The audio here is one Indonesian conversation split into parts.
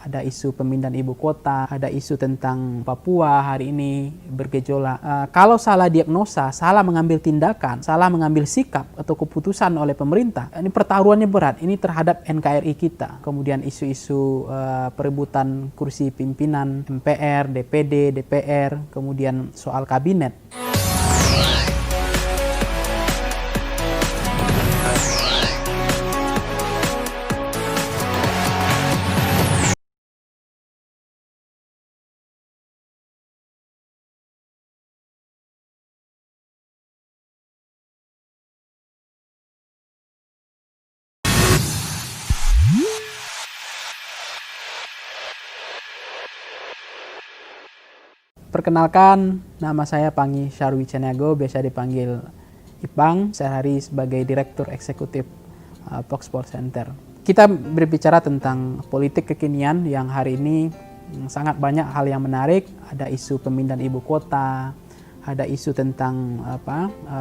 ada isu pemindahan ibu kota, ada isu tentang Papua hari ini bergejolak. Kalau salah diagnosa, salah mengambil tindakan, salah mengambil sikap atau keputusan oleh pemerintah, ini pertaruhannya berat. Ini terhadap NKRI kita. Kemudian isu-isu perebutan kursi pimpinan MPR, DPD, DPR, kemudian soal kabinet. Perkenalkan, nama saya Pangi Syarwi Caniago, biasa dipanggil Ipang, sehari sebagai Direktur Eksekutif Fox Sports Center. Kita berbicara tentang politik kekinian yang hari ini sangat banyak hal yang menarik. Ada isu pemindahan ibu kota, ada isu tentang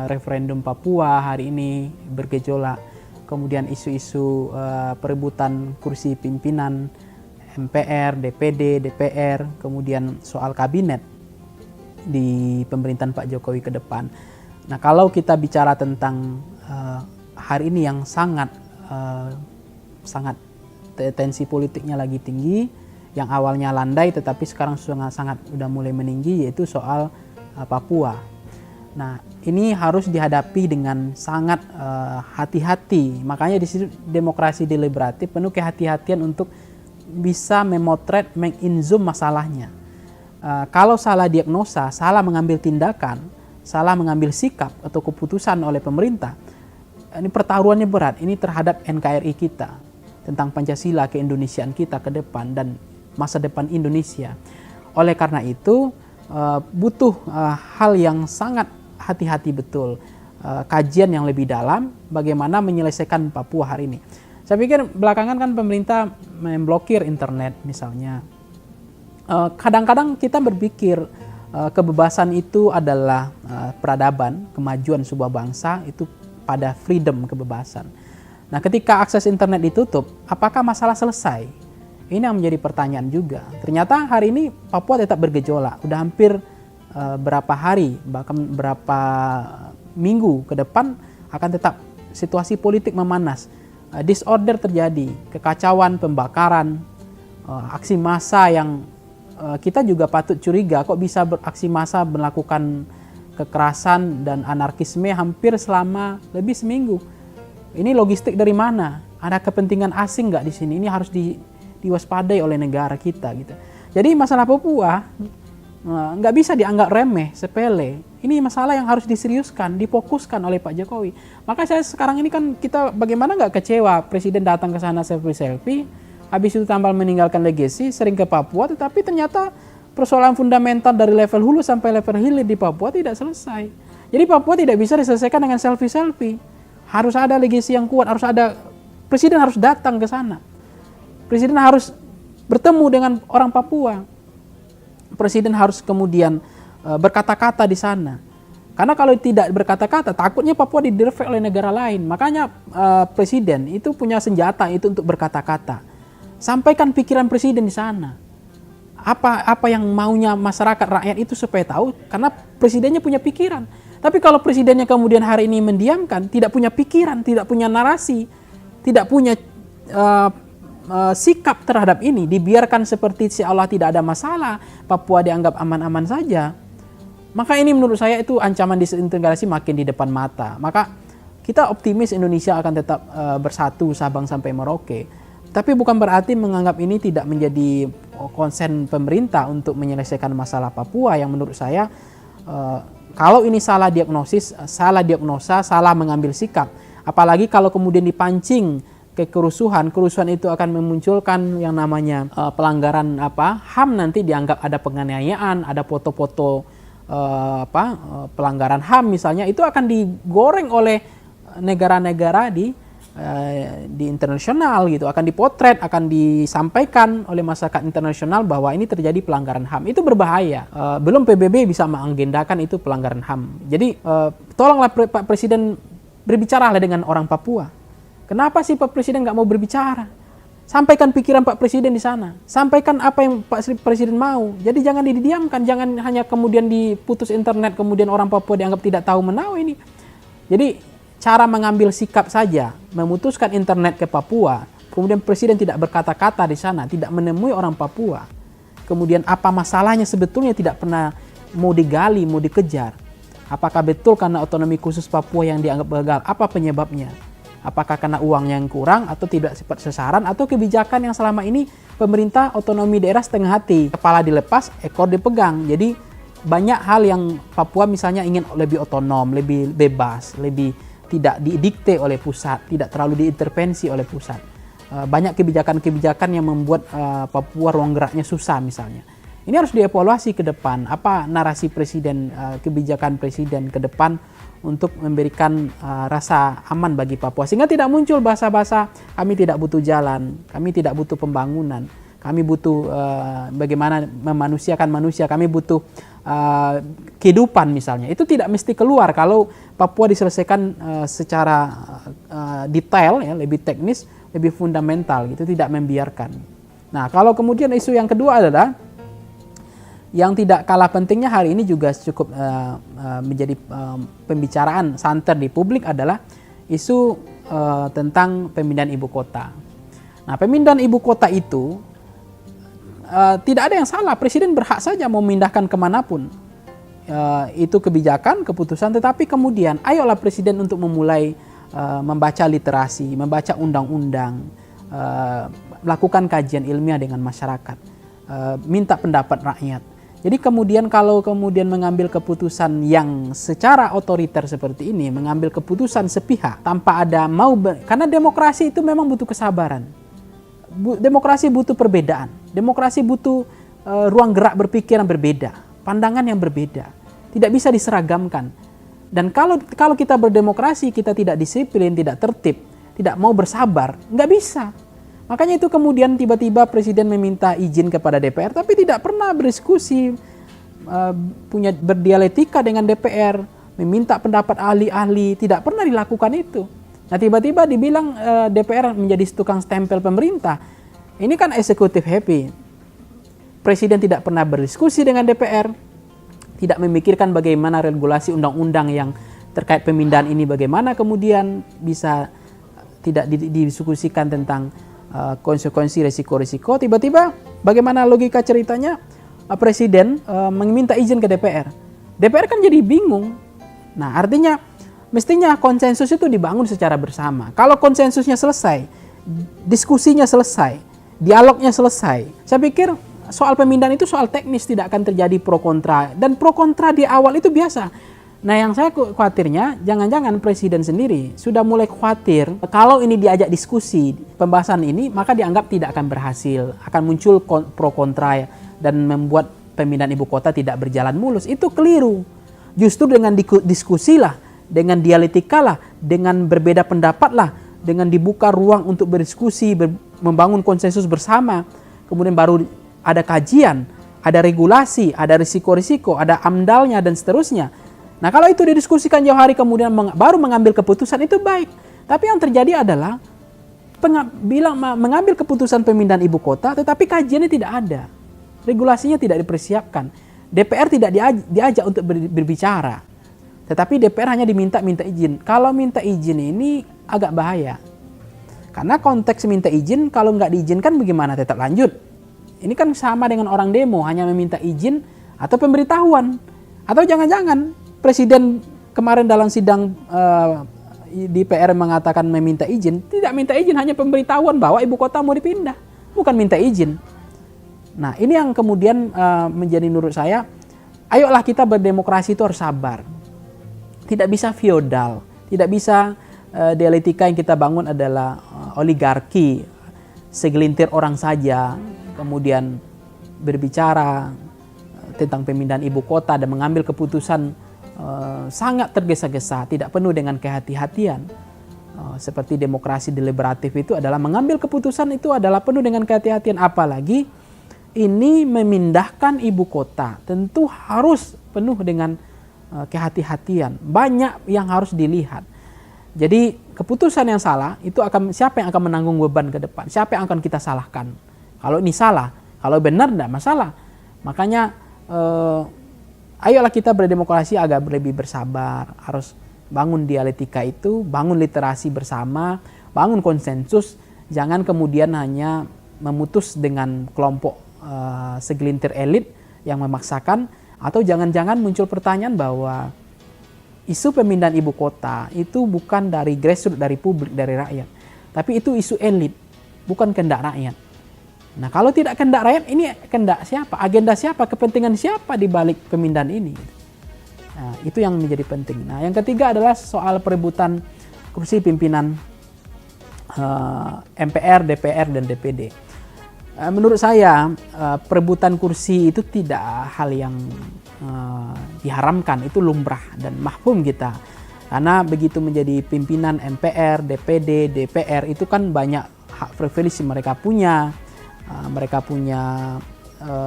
referendum Papua hari ini bergejolak, kemudian isu-isu perebutan kursi pimpinan MPR, DPD, DPR, kemudian soal kabinet di pemerintahan Pak Jokowi ke depan. Nah, kalau kita bicara tentang hari ini yang sangat tensi politiknya lagi tinggi, yang awalnya landai tetapi sekarang sangat udah mulai meninggi, yaitu soal Papua. Nah, ini harus dihadapi dengan sangat hati-hati. Makanya di sini demokrasi deliberatif penuh kehati-hatian untuk bisa memotret, menginzoom masalahnya. Kalau salah diagnosa, salah mengambil tindakan, salah mengambil sikap atau keputusan oleh pemerintah, ini pertaruhannya berat. Ini terhadap NKRI kita, tentang Pancasila, keindonesiaan kita ke depan dan masa depan Indonesia. Oleh karena itu butuh hal yang sangat hati-hati betul, kajian yang lebih dalam bagaimana menyelesaikan Papua hari ini. Saya pikir belakangan kan pemerintah memblokir internet misalnya. Kadang-kadang kita berpikir kebebasan itu adalah peradaban, kemajuan sebuah bangsa itu pada freedom, kebebasan. Nah, ketika akses internet ditutup, apakah masalah selesai? Ini yang menjadi pertanyaan juga. Ternyata hari ini Papua tetap bergejolak. Udah hampir berapa hari, bahkan berapa minggu ke depan akan tetap situasi politik memanas. Disorder terjadi, kekacauan, pembakaran, aksi massa yang kita juga patut curiga kok bisa beraksi massa melakukan kekerasan dan anarkisme hampir selama lebih seminggu. Ini logistik dari mana? Ada kepentingan asing nggak di sini? Ini harus diwaspadai oleh negara kita gitu. Jadi masalah Papua nggak bisa dianggap remeh, sepele. Ini masalah yang harus diseriuskan, difokuskan oleh Pak Jokowi. Maka saya sekarang ini kan kita bagaimana nggak kecewa Presiden datang ke sana selfie-selfie, habis itu tambah meninggalkan legacy, sering ke Papua, tetapi ternyata persoalan fundamental dari level hulu sampai level hilir di Papua tidak selesai. Jadi Papua tidak bisa diselesaikan dengan selfie-selfie. Harus ada legacy yang kuat, harus ada, Presiden harus datang ke sana. Presiden harus bertemu dengan orang Papua. Presiden harus kemudian berkata-kata di sana. Karena kalau tidak berkata-kata, takutnya Papua didirect oleh negara lain. Makanya Presiden itu punya senjata itu untuk berkata-kata. Sampaikan pikiran Presiden di sana. Apa yang maunya masyarakat rakyat itu supaya tahu, karena Presidennya punya pikiran. Tapi kalau Presidennya kemudian hari ini mendiamkan, tidak punya pikiran, tidak punya narasi, tidak punya sikap terhadap ini, dibiarkan seperti seolah tidak ada masalah, Papua dianggap aman-aman saja, maka ini menurut saya itu ancaman disintegrasi makin di depan mata. Maka kita optimis Indonesia akan tetap bersatu Sabang sampai Merauke. Tapi bukan berarti menganggap ini tidak menjadi konsen pemerintah untuk menyelesaikan masalah Papua yang menurut saya kalau ini salah diagnosis, salah diagnosa, salah mengambil sikap. Apalagi kalau kemudian dipancing ke kerusuhan itu akan memunculkan yang namanya pelanggaran HAM, nanti dianggap ada penganiayaan, ada foto-foto pelanggaran HAM misalnya, itu akan digoreng oleh negara-negara di internasional gitu, akan dipotret, akan disampaikan oleh masyarakat internasional bahwa ini terjadi pelanggaran HAM. Itu berbahaya. Belum PBB bisa mengagendakan itu pelanggaran HAM. Jadi tolonglah Pak Presiden berbicaralah dengan orang Papua. Kenapa sih Pak Presiden nggak mau berbicara? Sampaikan pikiran Pak Presiden di sana. Sampaikan apa yang Pak Presiden mau. Jadi jangan didiamkan, jangan hanya kemudian diputus internet, kemudian orang Papua dianggap tidak tahu menau ini. Jadi cara mengambil sikap saja, memutuskan internet ke Papua, kemudian Presiden tidak berkata-kata di sana, tidak menemui orang Papua. Kemudian apa masalahnya sebetulnya tidak pernah mau digali, mau dikejar. Apakah betul karena otonomi khusus Papua yang dianggap gagal? Apa penyebabnya? Apakah karena uang yang kurang atau tidak sifat sasaran atau kebijakan yang selama ini pemerintah otonomi daerah setengah hati, kepala dilepas, ekor dipegang. Jadi banyak hal yang Papua misalnya ingin lebih otonom, lebih bebas, lebih tidak didikte oleh pusat, tidak terlalu diintervensi oleh pusat. Banyak kebijakan-kebijakan yang membuat Papua ruang geraknya susah misalnya. Ini harus dievaluasi ke depan. Apa narasi presiden, kebijakan presiden ke depan untuk memberikan rasa aman bagi Papua. Sehingga tidak muncul bahasa-bahasa kami tidak butuh jalan, kami tidak butuh pembangunan, kami butuh bagaimana memanusiakan manusia, kami butuh kehidupan misalnya. Itu tidak mesti keluar kalau Papua diselesaikan secara detail, ya, lebih teknis, lebih fundamental, gitu, tidak membiarkan. Nah, kalau kemudian isu yang kedua adalah yang tidak kalah pentingnya hari ini juga cukup menjadi pembicaraan santer di publik adalah isu tentang pemindahan ibu kota. Nah, pemindahan ibu kota itu tidak ada yang salah, Presiden berhak saja mau memindahkan kemanapun. Itu kebijakan, keputusan, tetapi kemudian ayolah Presiden untuk memulai membaca literasi, membaca undang-undang, melakukan kajian ilmiah dengan masyarakat, minta pendapat rakyat. Jadi kemudian kalau kemudian mengambil keputusan yang secara otoriter seperti ini, mengambil keputusan sepihak tanpa ada karena demokrasi itu memang butuh kesabaran. Demokrasi butuh perbedaan. Demokrasi butuh ruang gerak berpikir yang berbeda, pandangan yang berbeda. Tidak bisa diseragamkan. Dan kalau kita berdemokrasi, kita tidak disiplin, tidak tertib, tidak mau bersabar, nggak bisa. Makanya itu kemudian tiba-tiba Presiden meminta izin kepada DPR, tapi tidak pernah berdiskusi, berdialektika dengan DPR, meminta pendapat ahli-ahli, tidak pernah dilakukan itu. Nah, tiba-tiba dibilang DPR menjadi tukang stempel pemerintah. Ini kan eksekutif happy. Presiden tidak pernah berdiskusi dengan DPR, tidak memikirkan bagaimana regulasi undang-undang yang terkait pemindahan ini bagaimana kemudian bisa tidak didiskusikan tentang konsekuensi resiko-resiko. Tiba-tiba bagaimana logika ceritanya Presiden meminta izin ke DPR. DPR kan jadi bingung. Nah, artinya mestinya konsensus itu dibangun secara bersama. Kalau konsensusnya selesai, diskusinya selesai, dialognya selesai, saya pikir soal pemindahan itu soal teknis, tidak akan terjadi pro kontra. Dan pro kontra di awal itu biasa. Nah, yang saya khawatirnya jangan-jangan Presiden sendiri sudah mulai khawatir kalau ini diajak diskusi, pembahasan ini, maka dianggap tidak akan berhasil, akan muncul pro kontra dan membuat pemindahan ibu kota tidak berjalan mulus. Itu keliru. Justru dengan diskusilah, dengan dialektikalah, dengan berbeda pendapatlah, dengan dibuka ruang untuk berdiskusi, membangun konsensus bersama, kemudian baru ada kajian, ada regulasi, ada risiko-risiko, ada amdalnya dan seterusnya. Nah, kalau itu didiskusikan jauh hari kemudian baru mengambil keputusan, itu baik. Tapi yang terjadi adalah mengambil keputusan pemindahan ibu kota, tetapi kajiannya tidak ada. Regulasinya tidak dipersiapkan. DPR tidak diajak untuk berbicara. Tetapi DPR hanya minta izin. Kalau minta izin ini agak bahaya. Karena konteks minta izin, kalau nggak diizinkan bagaimana tetap lanjut? Ini kan sama dengan orang demo, hanya meminta izin atau pemberitahuan. Atau jangan-jangan Presiden kemarin dalam sidang di PR mengatakan meminta izin, tidak minta izin, hanya pemberitahuan bahwa ibu kota mau dipindah, bukan minta izin. Nah, ini yang kemudian menjadi menurut saya, ayolah kita berdemokrasi itu harus sabar. Tidak bisa feodal, tidak bisa dialektika yang kita bangun adalah oligarki, segelintir orang saja, kemudian berbicara tentang pemindahan ibu kota dan mengambil keputusan sangat tergesa-gesa, tidak penuh dengan kehati-hatian. Seperti demokrasi deliberatif itu adalah mengambil keputusan itu adalah penuh dengan kehati-hatian, apalagi ini memindahkan ibu kota, tentu harus penuh dengan kehati-hatian. Banyak yang harus dilihat. Jadi keputusan yang salah itu siapa yang akan menanggung beban ke depan? Siapa yang akan kita salahkan? Kalau ini salah, kalau benar tidak masalah. Makanya ayolah kita berdemokrasi agak lebih bersabar, harus bangun dialektika itu, bangun literasi bersama, bangun konsensus, jangan kemudian hanya memutus dengan kelompok segelintir elit yang memaksakan, atau jangan-jangan muncul pertanyaan bahwa isu pemindahan ibu kota itu bukan dari grassroots, dari publik, dari rakyat. Tapi itu isu elit, bukan kehendak rakyat. Nah kalau tidak kehendak rakyat, ini kehendak siapa? Agenda siapa? Kepentingan siapa di balik pemindahan ini? Nah, itu yang menjadi penting. Nah yang ketiga adalah soal perebutan kursi pimpinan MPR, DPR, dan DPD. Menurut saya perebutan kursi itu tidak hal yang diharamkan, itu lumrah dan mahfum kita. Karena begitu menjadi pimpinan MPR, DPD, DPR itu kan banyak hak privilege mereka punya. Mereka punya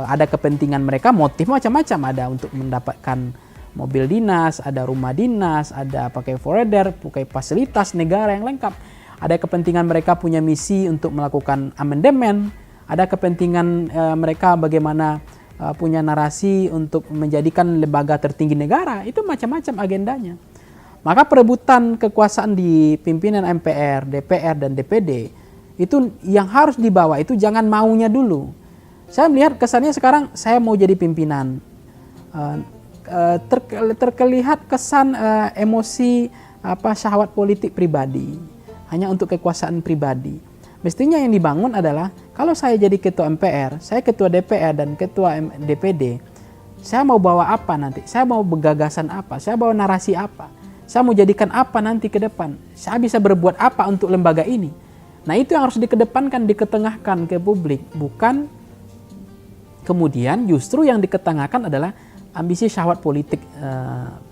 ada kepentingan mereka, motif macam-macam, ada untuk mendapatkan mobil dinas, ada rumah dinas, ada pakai foreigner, pakai fasilitas negara yang lengkap. Ada kepentingan mereka punya misi untuk melakukan amandemen, ada kepentingan mereka bagaimana punya narasi untuk menjadikan lembaga tertinggi negara, itu macam-macam agendanya. Maka perebutan kekuasaan di pimpinan MPR, DPR, dan DPD itu yang harus dibawa itu jangan maunya dulu. Saya melihat kesannya sekarang saya mau jadi pimpinan, terlihat kesan emosi syahwat politik pribadi, hanya untuk kekuasaan pribadi. Mestinya yang dibangun adalah kalau saya jadi ketua MPR, saya ketua DPR dan ketua DPD, saya mau bawa apa nanti? Saya mau bergagasan apa? Saya bawa narasi apa? Saya mau jadikan apa nanti ke depan? Saya bisa berbuat apa untuk lembaga ini? Nah itu yang harus dikedepankan, diketengahkan ke publik. Bukan kemudian justru yang diketengahkan adalah ambisi syahwat politik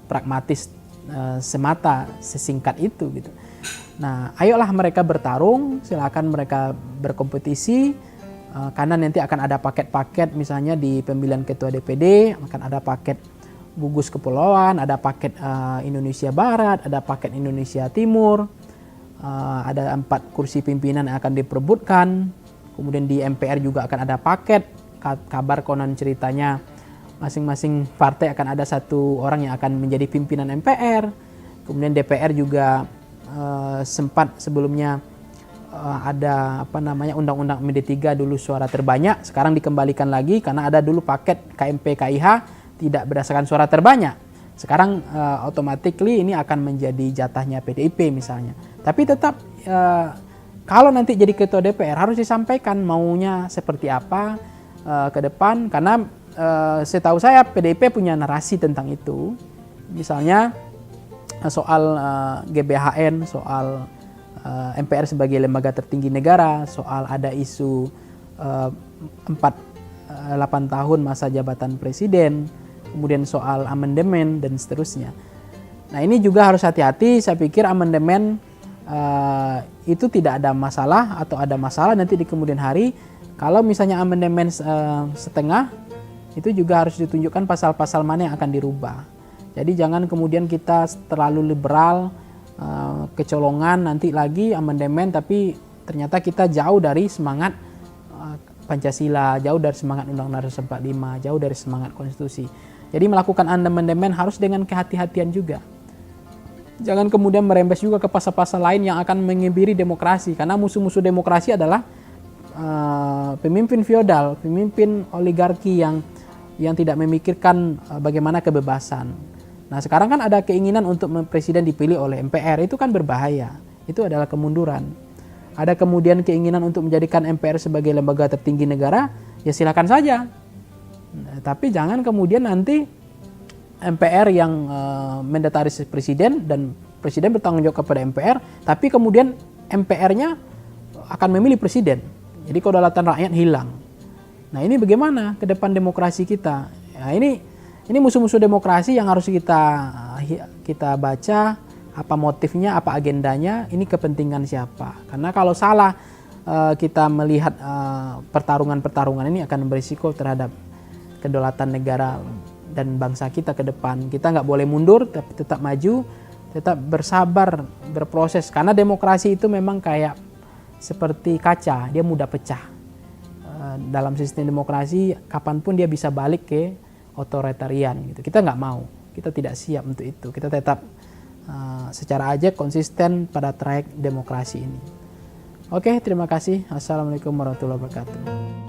pragmatis semata, sesingkat itu gitu. Nah, ayolah mereka bertarung, silakan mereka berkompetisi, karena nanti akan ada paket-paket, misalnya di pemilihan ketua DPD akan ada paket gugus kepulauan, ada paket Indonesia Barat, ada paket Indonesia Timur, ada 4 kursi pimpinan yang akan diperebutkan, kemudian di MPR juga akan ada paket, kabar konon ceritanya masing-masing partai akan ada 1 orang yang akan menjadi pimpinan MPR, kemudian DPR juga sempat sebelumnya ada undang-undang MD3 dulu suara terbanyak, sekarang dikembalikan lagi karena ada dulu paket KMP KIH tidak berdasarkan suara terbanyak. Sekarang automatically ini akan menjadi jatahnya PDIP misalnya. Tapi tetap kalau nanti jadi ketua DPR harus disampaikan maunya seperti apa ke depan, karena setahu saya PDIP punya narasi tentang itu. Misalnya soal GBHN, soal MPR sebagai lembaga tertinggi negara, soal ada isu 8 tahun masa jabatan presiden, kemudian soal amandemen dan seterusnya. Nah ini juga harus hati-hati, saya pikir amandemen itu tidak ada masalah atau ada masalah nanti di kemudian hari. Kalau misalnya amandemen setengah, itu juga harus ditunjukkan pasal-pasal mana yang akan dirubah. Jadi jangan kemudian kita terlalu liberal, kecolongan nanti lagi amandemen, tapi ternyata kita jauh dari semangat Pancasila, jauh dari semangat Undang-Undang 45, jauh dari semangat konstitusi. Jadi melakukan amandemen harus dengan kehati-hatian juga. Jangan kemudian merembes juga ke pasal-pasal lain yang akan mengebiri demokrasi, karena musuh-musuh demokrasi adalah pemimpin feodal, pemimpin oligarki yang tidak memikirkan bagaimana kebebasan. Nah sekarang kan ada keinginan untuk presiden dipilih oleh MPR, itu kan berbahaya, itu adalah kemunduran. Ada kemudian keinginan untuk menjadikan MPR sebagai lembaga tertinggi negara, ya silakan saja. Nah, tapi jangan kemudian nanti MPR yang mendataris presiden dan presiden bertanggung jawab kepada MPR, tapi kemudian MPR-nya akan memilih presiden. Jadi kedaulatan rakyat hilang. Nah ini bagaimana ke depan demokrasi kita? Nah, ini musuh-musuh demokrasi yang harus kita baca, apa motifnya, apa agendanya, ini kepentingan siapa. Karena kalau salah kita melihat pertarungan-pertarungan ini akan berisiko terhadap kedaulatan negara dan bangsa kita ke depan. Kita nggak boleh mundur, tapi tetap maju. tetap bersabar, berproses. Karena demokrasi itu memang kayak seperti kaca, dia mudah pecah. Dalam sistem demokrasi, kapanpun dia bisa balik ke otoritarian gitu. Kita nggak mau, kita tidak siap untuk itu. Kita tetap secara aja konsisten pada trayek demokrasi ini. Oke, terima kasih. Assalamualaikum warahmatullahi wabarakatuh.